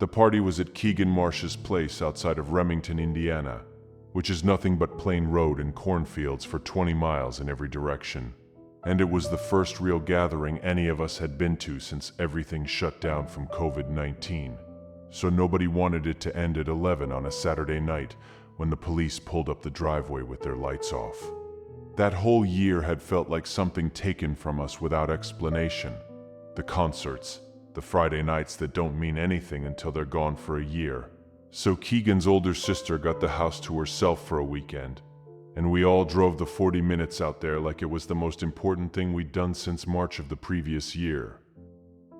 The party was at Keegan Marsh's place outside of Remington, Indiana, which is nothing but plain road and cornfields for 20 miles in every direction. And it was the first real gathering any of us had been to since everything shut down from COVID-19. So nobody wanted it to end at 11 on a Saturday night when the police pulled up the driveway with their lights off. That whole year had felt like something taken from us without explanation. The concerts, the Friday nights that don't mean anything until they're gone for a year. So Keegan's older sister got the house to herself for a weekend, and we all drove the 40 minutes out there like it was the most important thing we'd done since March of the previous year.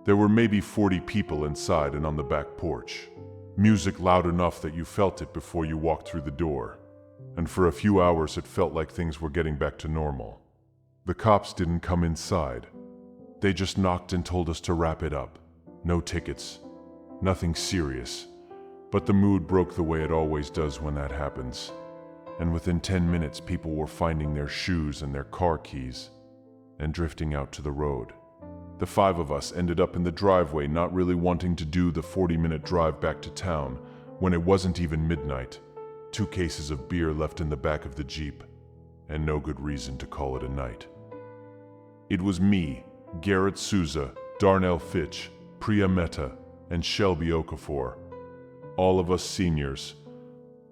There were maybe 40 people inside and on the back porch. Music loud enough that you felt it before you walked through the door. And for a few hours it felt like things were getting back to normal. The cops didn't come inside. They just knocked and told us to wrap it up. No tickets. Nothing serious. But the mood broke the way it always does when that happens. And within 10 minutes people were finding their shoes and their car keys and drifting out to the road. The 5 of us ended up in the driveway, not really wanting to do the 40-minute drive back to town when it wasn't even midnight. 2 cases of beer left in the back of the Jeep, and no good reason to call it a night. It was me, Garrett Souza, Darnell Fitch, Priya Mehta, and Shelby Okafor. All of us seniors.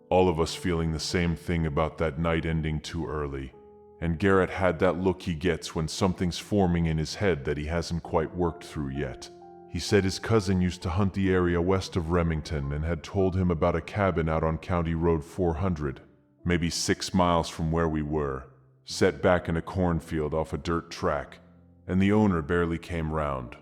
All of us feeling the same thing about that night ending too early. And Garrett had that look he gets when something's forming in his head that he hasn't quite worked through yet. He said his cousin used to hunt the area west of Remington and had told him about a cabin out on County Road 400, maybe 6 miles from where we were, set back in a cornfield off a dirt track, and the owner barely came round,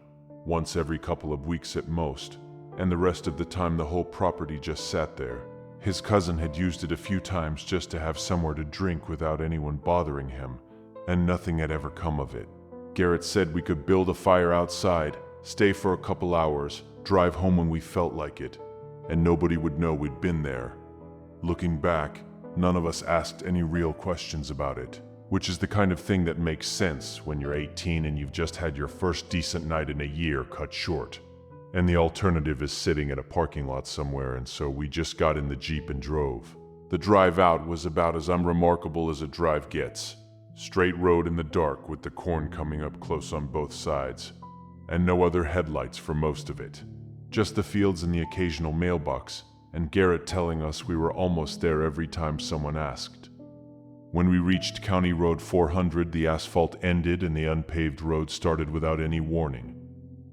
once every couple of weeks at most, and the rest of the time the whole property just sat there. His cousin had used it a few times just to have somewhere to drink without anyone bothering him, and nothing had ever come of it. Garrett said we could build a fire outside, stay for a couple hours, drive home when we felt like it, and nobody would know we'd been there. Looking back, none of us asked any real questions about it, which is the kind of thing that makes sense when you're 18 and you've just had your first decent night in a year cut short. And the alternative is sitting at a parking lot somewhere, and so we just got in the Jeep and drove. The drive out was about as unremarkable as a drive gets. Straight road in the dark with the corn coming up close on both sides, and no other headlights for most of it. Just the fields and the occasional mailbox, and Garrett telling us we were almost there every time someone asked. When we reached County Road 400, the asphalt ended and the unpaved road started without any warning.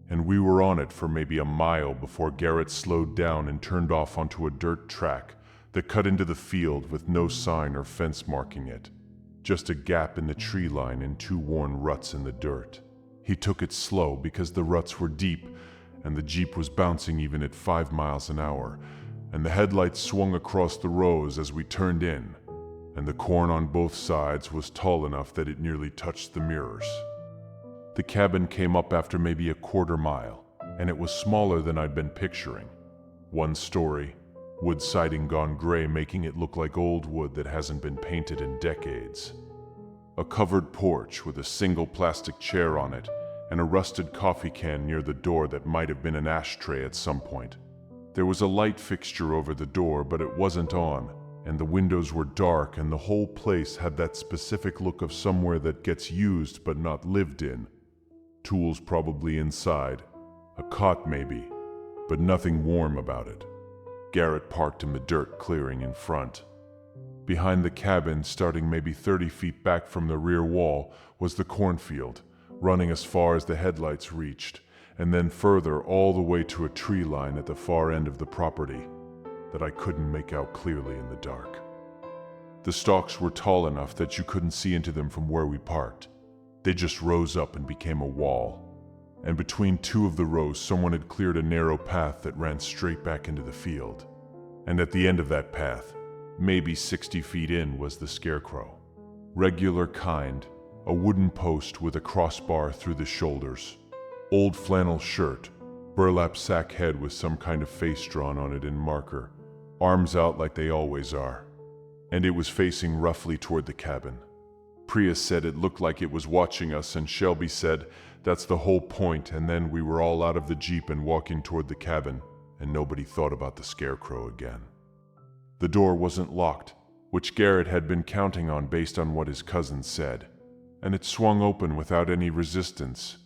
And we were on it for maybe a mile before Garrett slowed down and turned off onto a dirt track that cut into the field with no sign or fence marking it. Just a gap in the tree line and 2 worn ruts in the dirt. He took it slow because the ruts were deep and the Jeep was bouncing even at 5 miles an hour, and the headlights swung across the rows as we turned in, and the corn on both sides was tall enough that it nearly touched the mirrors. The cabin came up after maybe a quarter mile, and it was smaller than I'd been picturing. 1 story, wood siding gone gray, making it look like old wood that hasn't been painted in decades. A covered porch with a single plastic chair on it, and a rusted coffee can near the door that might have been an ashtray at some point. There was a light fixture over the door, but it wasn't on, and the windows were dark, and the whole place had that specific look of somewhere that gets used but not lived in. Tools probably inside, a cot maybe, but nothing warm about it. Garrett parked in the dirt clearing in front. Behind the cabin, starting maybe 30 feet back from the rear wall, was the cornfield, running as far as the headlights reached, and then further all the way to a tree line at the far end of the property that I couldn't make out clearly in the dark. The stalks were tall enough that you couldn't see into them from where we parked. They just rose up and became a wall, and between 2 of the rows someone had cleared a narrow path that ran straight back into the field. And at the end of that path, maybe 60 feet in, was the scarecrow. Regular kind, a wooden post with a crossbar through the shoulders, old flannel shirt, burlap sack head with some kind of face drawn on it in marker, arms out like they always are, and it was facing roughly toward the cabin. Priya said it looked like it was watching us, and Shelby said that's the whole point, and then we were all out of the Jeep and walking toward the cabin, and nobody thought about the scarecrow again. The door wasn't locked, which Garrett had been counting on based on what his cousin said, and it swung open without any resistance,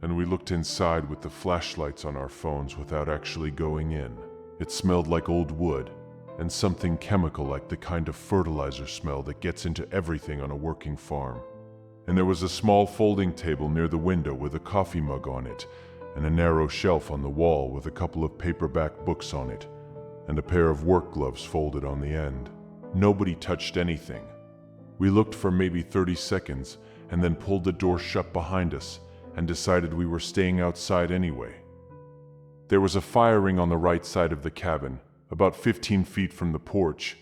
and we looked inside with the flashlights on our phones without actually going in. It smelled like old wood, and something chemical like the kind of fertilizer smell that gets into everything on a working farm. And there was a small folding table near the window with a coffee mug on it, and a narrow shelf on the wall with a couple of paperback books on it, and a pair of work gloves folded on the end. Nobody touched anything. We looked for maybe 30 seconds, and then pulled the door shut behind us, and decided we were staying outside anyway. There was a fire ring on the right side of the cabin, about 15 feet from the porch,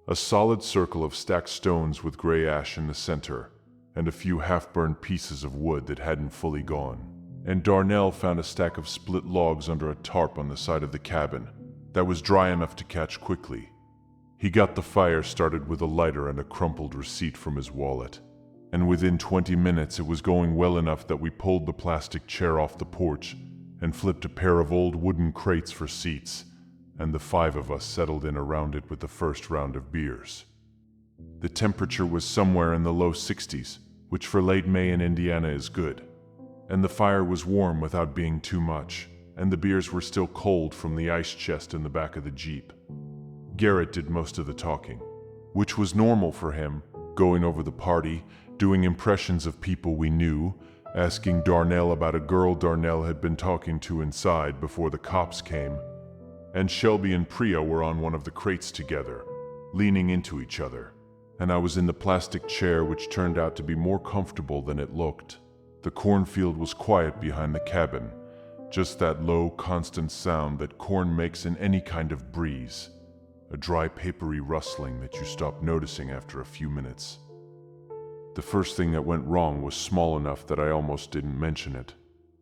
a solid circle of stacked stones with gray ash in the center, and a few half-burned pieces of wood that hadn't fully gone. And Darnell found a stack of split logs under a tarp on the side of the cabin that was dry enough to catch quickly. He got the fire started with a lighter and a crumpled receipt from his wallet, and within 20 minutes it was going well enough that we pulled the plastic chair off the porch and flipped a pair of old wooden crates for seats, and the 5 of us settled in around it with the first round of beers. The temperature was somewhere in the low 60s, which for late May in Indiana is good, and the fire was warm without being too much, and the beers were still cold from the ice chest in the back of the Jeep. Garrett did most of the talking, which was normal for him, going over the party, doing impressions of people we knew, asking Darnell about a girl Darnell had been talking to inside before the cops came, and Shelby and Priya were on one of the crates together, leaning into each other, and I was in the plastic chair, which turned out to be more comfortable than it looked. The cornfield was quiet behind the cabin, just that low, constant sound that corn makes in any kind of breeze, a dry, papery rustling that you stop noticing after a few minutes. The first thing that went wrong was small enough that I almost didn't mention it.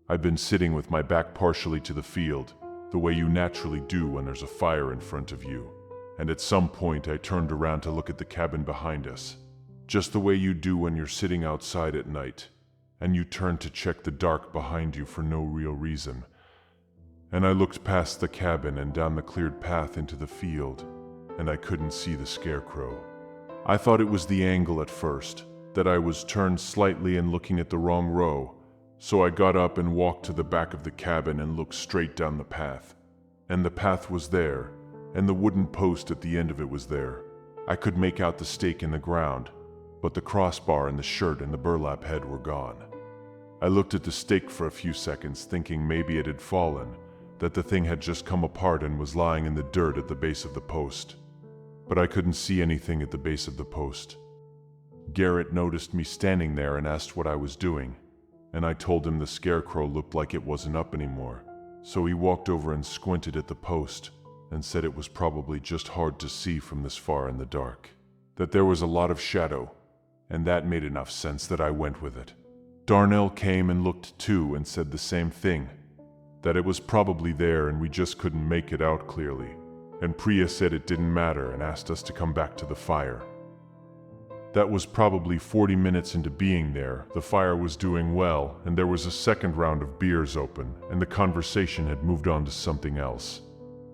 I'd been sitting with my back partially to the field, the way you naturally do when there's a fire in front of you, and at some point I turned around to look at the cabin behind us, just the way you do when you're sitting outside at night, and you turn to check the dark behind you for no real reason. And I looked past the cabin and down the cleared path into the field, and I couldn't see the scarecrow. I thought it was the angle at first, that I was turned slightly and looking at the wrong row, so I got up and walked to the back of the cabin and looked straight down the path. And the path was there, and the wooden post at the end of it was there. I could make out the stake in the ground, but the crossbar and the shirt and the burlap head were gone. I looked at the stake for a few seconds, thinking maybe it had fallen, that the thing had just come apart and was lying in the dirt at the base of the post. But I couldn't see anything at the base of the post. Garrett noticed me standing there and asked what I was doing, and I told him the scarecrow looked like it wasn't up anymore. So he walked over and squinted at the post and said it was probably just hard to see from this far in the dark, that there was a lot of shadow, and that made enough sense that I went with it. Darnell came and looked too and said the same thing, that it was probably there and we just couldn't make it out clearly, and Priya said it didn't matter and asked us to come back to the fire. That was probably 40 minutes into being there. The fire was doing well, and there was a second round of beers open, and the conversation had moved on to something else.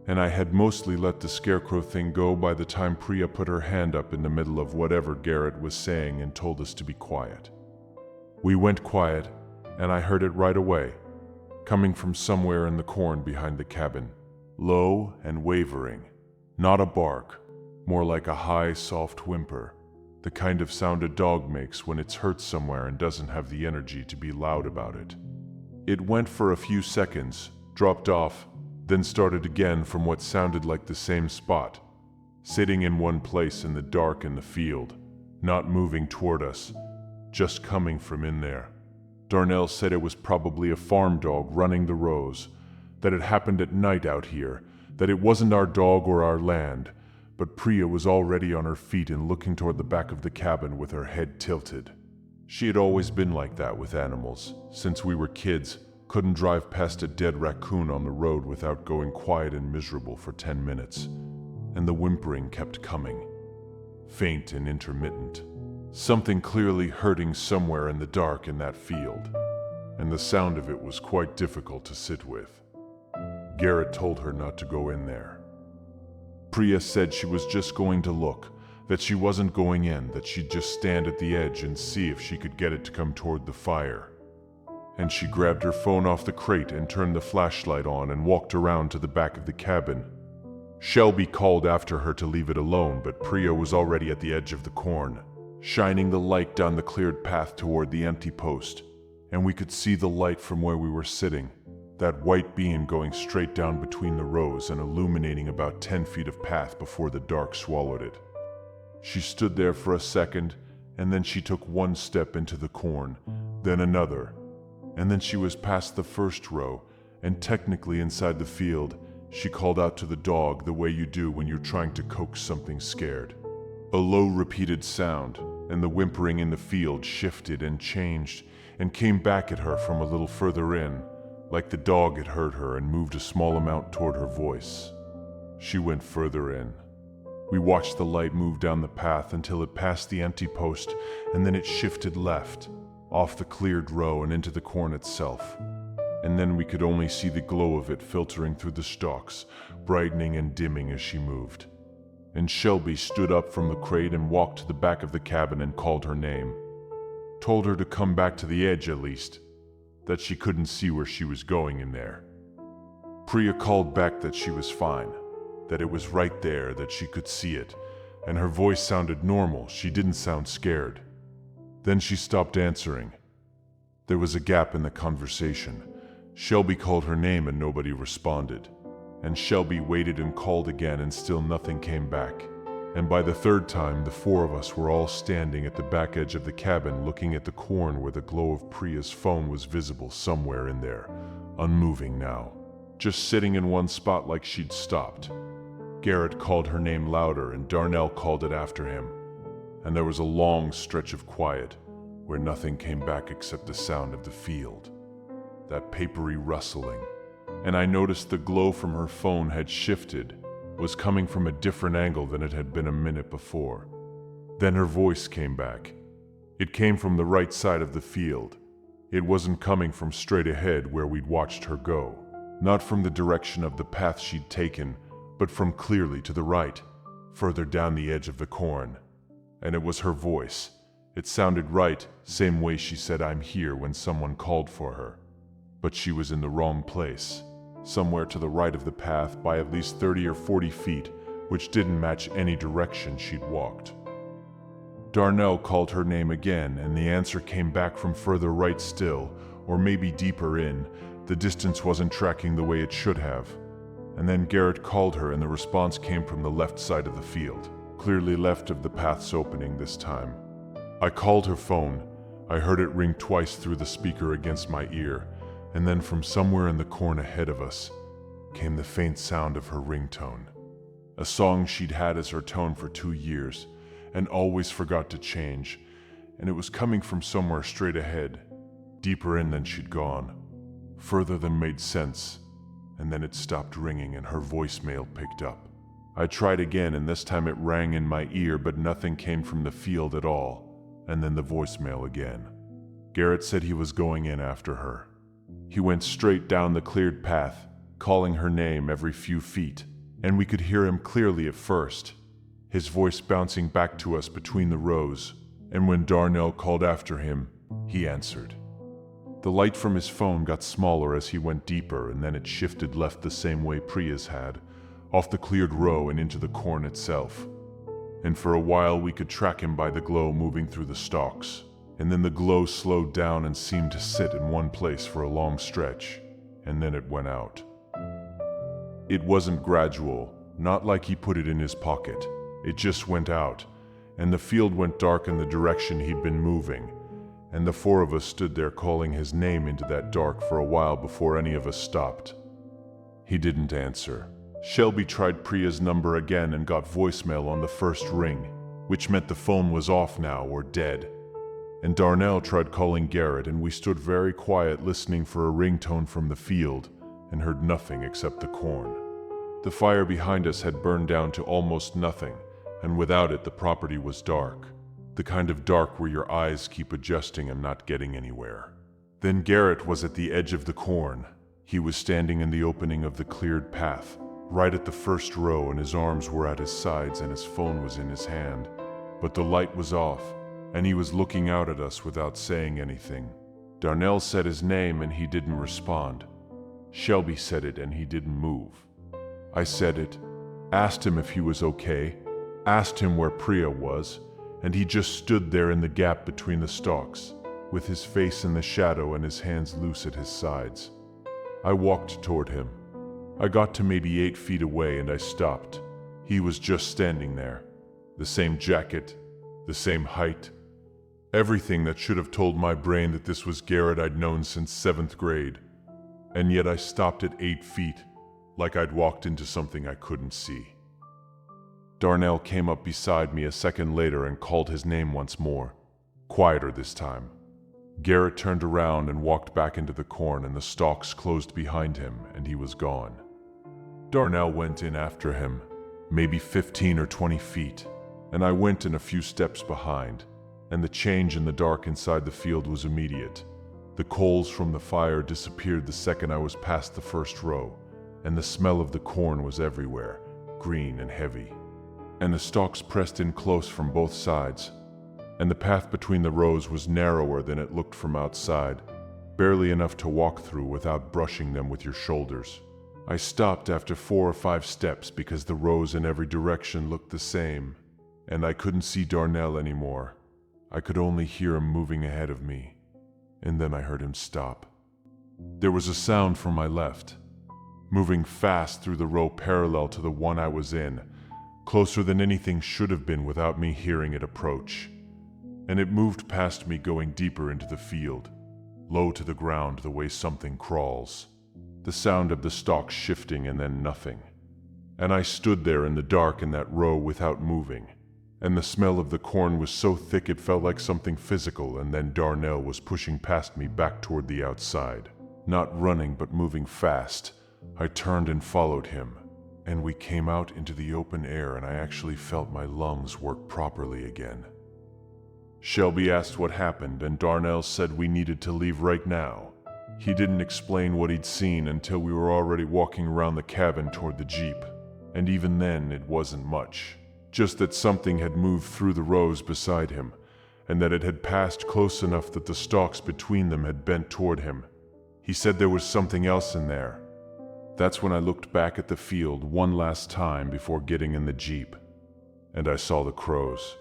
And I had mostly let the scarecrow thing go by the time Priya put her hand up in the middle of whatever Garrett was saying and told us to be quiet. We went quiet, and I heard it right away, coming from somewhere in the corn behind the cabin, low and wavering. Not a bark, more like a high, soft whimper. The kind of sound a dog makes when it's hurt somewhere and doesn't have the energy to be loud about it. It went for a few seconds, dropped off, then started again from what sounded like the same spot, sitting in one place in the dark in the field, not moving toward us, just coming from in there. Darnell said it was probably a farm dog running the rows, that it happened at night out here, that it wasn't our dog or our land, but Priya was already on her feet and looking toward the back of the cabin with her head tilted. She had always been like that with animals. Since we were kids, couldn't drive past a dead raccoon on the road without going quiet and miserable for 10 minutes. And the whimpering kept coming, faint and intermittent. Something clearly hurting somewhere in the dark in that field, and the sound of it was quite difficult to sit with. Garrett told her not to go in there. Priya said she was just going to look, that she wasn't going in, that she'd just stand at the edge and see if she could get it to come toward the fire. And she grabbed her phone off the crate and turned the flashlight on and walked around to the back of the cabin. Shelby called after her to leave it alone, but Priya was already at the edge of the corn, shining the light down the cleared path toward the empty post, and we could see the light from where we were sitting, that white beam going straight down between the rows and illuminating about 10 feet of path before the dark swallowed it. She stood there for a second, and then she took one step into the corn, then another, and then she was past the first row, and technically inside the field. She called out to the dog the way you do when you're trying to coax something scared. A low repeated sound, and the whimpering in the field shifted and changed and came back at her from a little further in, like the dog had heard her and moved a small amount toward her voice. She went further in. We watched the light move down the path until it passed the empty post, and then it shifted left, off the cleared row and into the corn itself. And then we could only see the glow of it filtering through the stalks, brightening and dimming as she moved. And Shelby stood up from the crate and walked to the back of the cabin and called her name. Told her to come back to the edge at least, that she couldn't see where she was going in there. Priya called back that she was fine, that it was right there, that she could see it, and her voice sounded normal. She didn't sound scared. Then she stopped answering. There was a gap in the conversation. Shelby called her name and nobody responded. And Shelby waited and called again and still nothing came back. And by the third time, the four of us were all standing at the back edge of the cabin looking at the corn where the glow of Priya's phone was visible somewhere in there, unmoving now, just sitting in one spot like she'd stopped. Garrett called her name louder and Darnell called it after him. And there was a long stretch of quiet where nothing came back except the sound of the field, that papery rustling. And I noticed the glow from her phone had shifted, was coming from a different angle than it had been a minute before. Then her voice came back. It came from the right side of the field. It wasn't coming from straight ahead where we'd watched her go, not from the direction of the path she'd taken, but from clearly to the right, further down the edge of the corn. And it was her voice. It sounded right, same way she said "I'm here" when someone called for her. But she was in the wrong place, somewhere to the right of the path by at least 30 or 40 feet, which didn't match any direction she'd walked. Darnell called her name again, and the answer came back from further right still, or maybe deeper in. The distance wasn't tracking the way it should have. And then Garrett called her, and the response came from the left side of the field, clearly left of the path's opening this time. I called her phone. I heard it ring twice through the speaker against my ear, and then from somewhere in the corn ahead of us came the faint sound of her ringtone, a song she'd had as her tone for 2 years and always forgot to change, and it was coming from somewhere straight ahead, deeper in than she'd gone, further than made sense, and then it stopped ringing and her voicemail picked up. I tried again, and this time it rang in my ear, but nothing came from the field at all, and then the voicemail again. Garrett said he was going in after her. He went straight down the cleared path, calling her name every few feet, and we could hear him clearly at first, his voice bouncing back to us between the rows, and when Darnell called after him, he answered. The light from his phone got smaller as he went deeper, and then it shifted left the same way Priya's had, off the cleared row and into the corn itself. And for a while we could track him by the glow moving through the stalks. And then the glow slowed down and seemed to sit in one place for a long stretch, and then it went out. It wasn't gradual, not like he put it in his pocket. It just went out, and the field went dark in the direction he'd been moving, and the four of us stood there calling his name into that dark for a while before any of us stopped. He didn't answer. Shelby tried Priya's number again and got voicemail on the first ring, which meant the phone was off now or dead. And Darnell tried calling Garrett, and we stood very quiet listening for a ringtone from the field and heard nothing except the corn. The fire behind us had burned down to almost nothing, and without it the property was dark, the kind of dark where your eyes keep adjusting and not getting anywhere. Then Garrett was at the edge of the corn. He was standing in the opening of the cleared path, right at the first row, and his arms were at his sides and his phone was in his hand. But the light was off, and he was looking out at us without saying anything. Darnell said his name and he didn't respond. Shelby said it and he didn't move. I said it, asked him if he was okay, asked him where Priya was, and he just stood there in the gap between the stalks, with his face in the shadow and his hands loose at his sides. I walked toward him. I got to maybe 8 feet away and I stopped. He was just standing there. The same jacket, the same height. Everything that should have told my brain that this was Garrett I'd known since 7th grade. And yet I stopped at 8 feet, like I'd walked into something I couldn't see. Darnell came up beside me a second later and called his name once more, quieter this time. Garrett turned around and walked back into the corn, and the stalks closed behind him and he was gone. Darnell went in after him, maybe 15 or 20 feet, and I went in a few steps behind, and the change in the dark inside the field was immediate. The coals from the fire disappeared the second I was past the first row, and the smell of the corn was everywhere, green and heavy. And the stalks pressed in close from both sides, and the path between the rows was narrower than it looked from outside, barely enough to walk through without brushing them with your shoulders. I stopped after 4 or 5 steps because the rows in every direction looked the same, and I couldn't see Darnell anymore. I could only hear him moving ahead of me, and then I heard him stop. There was a sound from my left, moving fast through the row parallel to the one I was in, closer than anything should have been without me hearing it approach. And it moved past me, going deeper into the field, low to the ground the way something crawls. The sound of the stalks shifting and then nothing. And I stood there in the dark in that row without moving, and the smell of the corn was so thick it felt like something physical, and then Darnell was pushing past me back toward the outside. Not running but moving fast. I turned and followed him, and we came out into the open air, and I actually felt my lungs work properly again. Shelby asked what happened, and Darnell said we needed to leave right now. He didn't explain what he'd seen until we were already walking around the cabin toward the Jeep, and even then it wasn't much. Just that something had moved through the rows beside him, and that it had passed close enough that the stalks between them had bent toward him. He said there was something else in there. That's when I looked back at the field one last time before getting in the Jeep, and I saw the crows.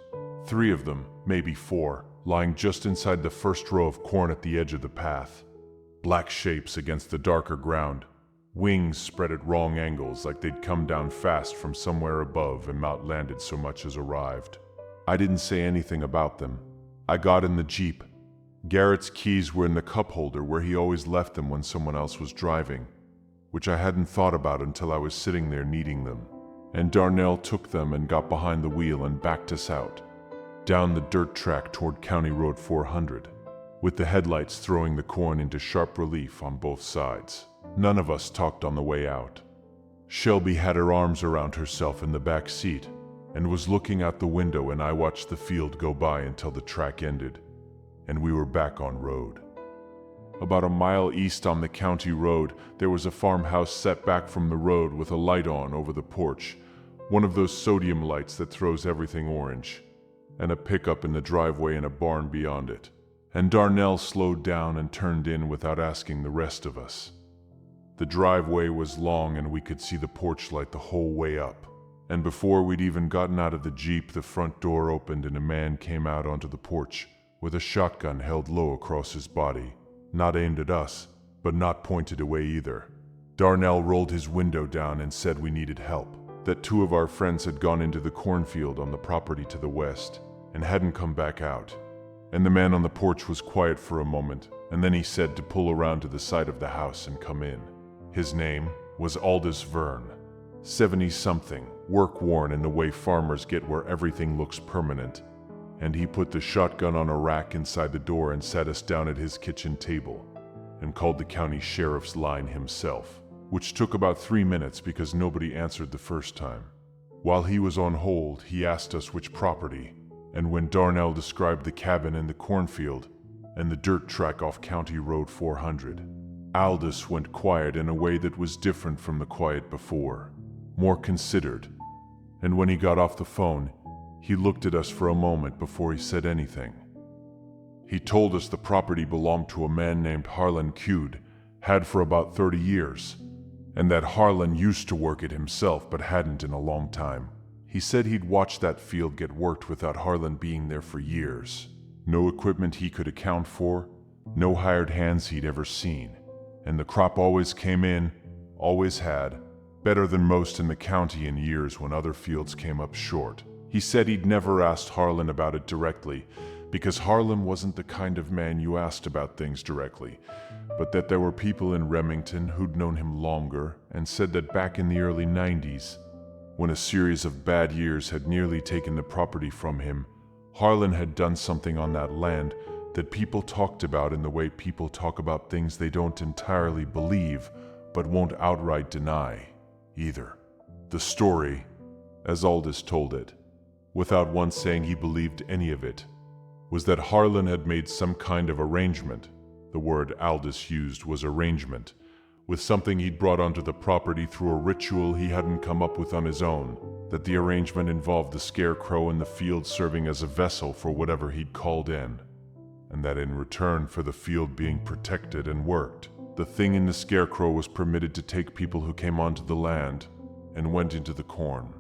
3 of them, maybe 4, lying just inside the first row of corn at the edge of the path. Black shapes against the darker ground, wings spread at wrong angles like they'd come down fast from somewhere above and not landed so much as arrived. I didn't say anything about them. I got in the Jeep. Garrett's keys were in the cup holder where he always left them when someone else was driving, which I hadn't thought about until I was sitting there needing them. And Darnell took them and got behind the wheel and backed us out, down the dirt track toward County Road 400, with the headlights throwing the corn into sharp relief on both sides. None of us talked on the way out. Shelby had her arms around herself in the back seat and was looking out the window, and I watched the field go by until the track ended, and we were back on road. About a mile east on the county road, there was a farmhouse set back from the road with a light on over the porch, one of those sodium lights that throws everything orange, and a pickup in the driveway and a barn beyond it. And Darnell slowed down and turned in without asking the rest of us. The driveway was long and we could see the porch light the whole way up. And before we'd even gotten out of the Jeep, the front door opened and a man came out onto the porch with a shotgun held low across his body. Not aimed at us, but not pointed away either. Darnell rolled his window down and said we needed help, that 2 of our friends had gone into the cornfield on the property to the west and hadn't come back out. And the man on the porch was quiet for a moment, and then he said to pull around to the side of the house and come in. His name was Aldous Verne, 70-something, work-worn in the way farmers get where everything looks permanent, and he put the shotgun on a rack inside the door and sat us down at his kitchen table and called the county sheriff's line himself, which took about 3 minutes because nobody answered the first time. While he was on hold, he asked us which property, and when Darnell described the cabin in the cornfield and the dirt track off County Road 400, Aldous went quiet in a way that was different from the quiet before, more considered, and when he got off the phone, he looked at us for a moment before he said anything. He told us the property belonged to a man named Harlan Cude, had for about 30 years, and that Harlan used to work it himself but hadn't in a long time. He said he'd watched that field get worked without Harlan being there for years. No equipment he could account for, no hired hands he'd ever seen, and the crop always came in, always had, better than most in the county in years when other fields came up short. He said he'd never asked Harlan about it directly, because Harlan wasn't the kind of man you asked about things directly, but that there were people in Remington who'd known him longer and said that back in the early 90s, when a series of bad years had nearly taken the property from him, Harlan had done something on that land that people talked about in the way people talk about things they don't entirely believe but won't outright deny either. The story, as Aldous told it, without once saying he believed any of it, was that Harlan had made some kind of arrangement, the word Aldous used was arrangement, with something he'd brought onto the property through a ritual he hadn't come up with on his own, that the arrangement involved the scarecrow in the field serving as a vessel for whatever he'd called in, and that in return for the field being protected and worked, the thing in the scarecrow was permitted to take people who came onto the land and went into the corn.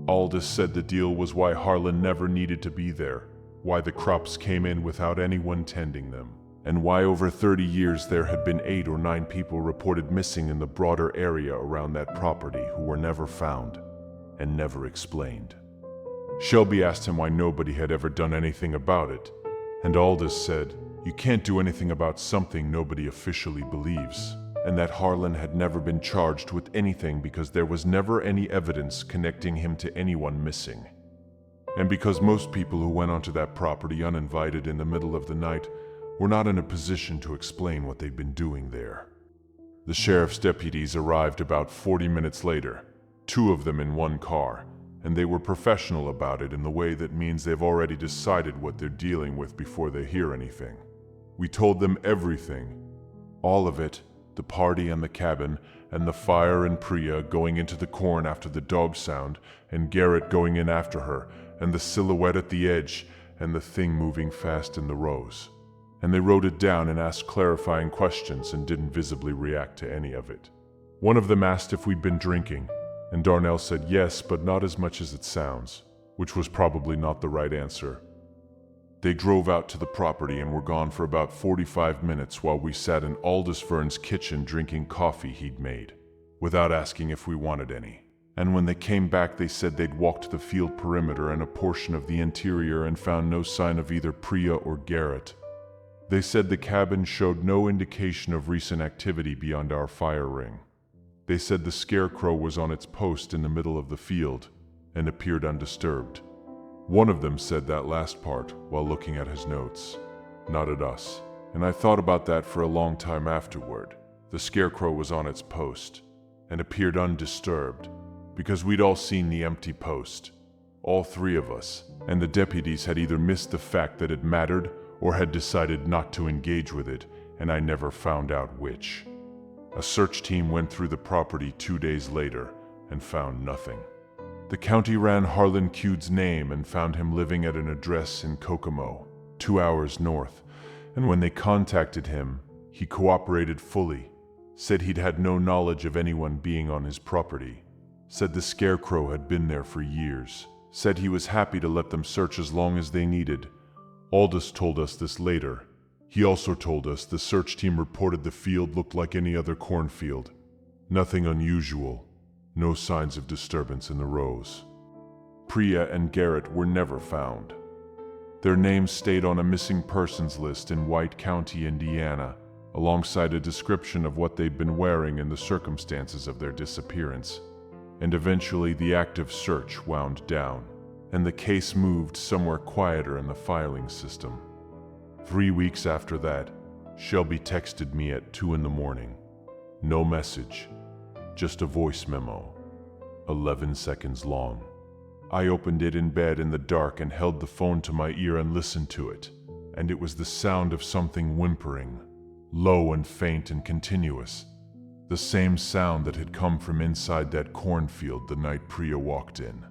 Aldous said the deal was why Harlan never needed to be there, why the crops came in without anyone tending them, and why over 30 years there had been 8 or 9 people reported missing in the broader area around that property who were never found and never explained. Shelby asked him why nobody had ever done anything about it, and Aldous said, "You can't do anything about something nobody officially believes," and that Harlan had never been charged with anything because there was never any evidence connecting him to anyone missing. And because most people who went onto that property uninvited in the middle of the night were not in a position to explain what they'd been doing there. The sheriff's deputies arrived about 40 minutes later, 2 of them in one car, and they were professional about it in the way that means they've already decided what they're dealing with before they hear anything. We told them everything, all of it, the party and the cabin, and the fire and Priya going into the corn after the dog sound, and Garrett going in after her, and the silhouette at the edge, and the thing moving fast in the rows. And they wrote it down and asked clarifying questions and didn't visibly react to any of it. One of them asked if we'd been drinking, and Darnell said yes, but not as much as it sounds, which was probably not the right answer. They drove out to the property and were gone for about 45 minutes while we sat in Aldous Vern's kitchen drinking coffee he'd made, without asking if we wanted any. And when they came back, they said they'd walked the field perimeter and a portion of the interior and found no sign of either Priya or Garrett. They said the cabin showed no indication of recent activity beyond our fire ring. They said the scarecrow was on its post in the middle of the field and appeared undisturbed. One of them said that last part while looking at his notes, not at us. And I thought about that for a long time afterward. The scarecrow was on its post and appeared undisturbed because we'd all seen the empty post, all 3 of us, and the deputies had either missed the fact that it mattered or had decided not to engage with it, and I never found out which. A search team went through the property 2 days later and found nothing. The county ran Harlan Cude's name and found him living at an address in Kokomo, 2 hours north, and when they contacted him, he cooperated fully, said he'd had no knowledge of anyone being on his property, said the scarecrow had been there for years, said he was happy to let them search as long as they needed. Aldous told us this later. He also told us the search team reported the field looked like any other cornfield. Nothing unusual, no signs of disturbance in the rows. Priya and Garrett were never found. Their names stayed on a missing persons list in White County, Indiana, alongside a description of what they'd been wearing and the circumstances of their disappearance. And eventually the active search wound down, and the case moved somewhere quieter in the filing system. 3 weeks after that, Shelby texted me at 2 in the morning. No message, just a voice memo, 11 seconds long. I opened it in bed in the dark and held the phone to my ear and listened to it, and it was the sound of something whimpering, low and faint and continuous, the same sound that had come from inside that cornfield the night Priya walked in.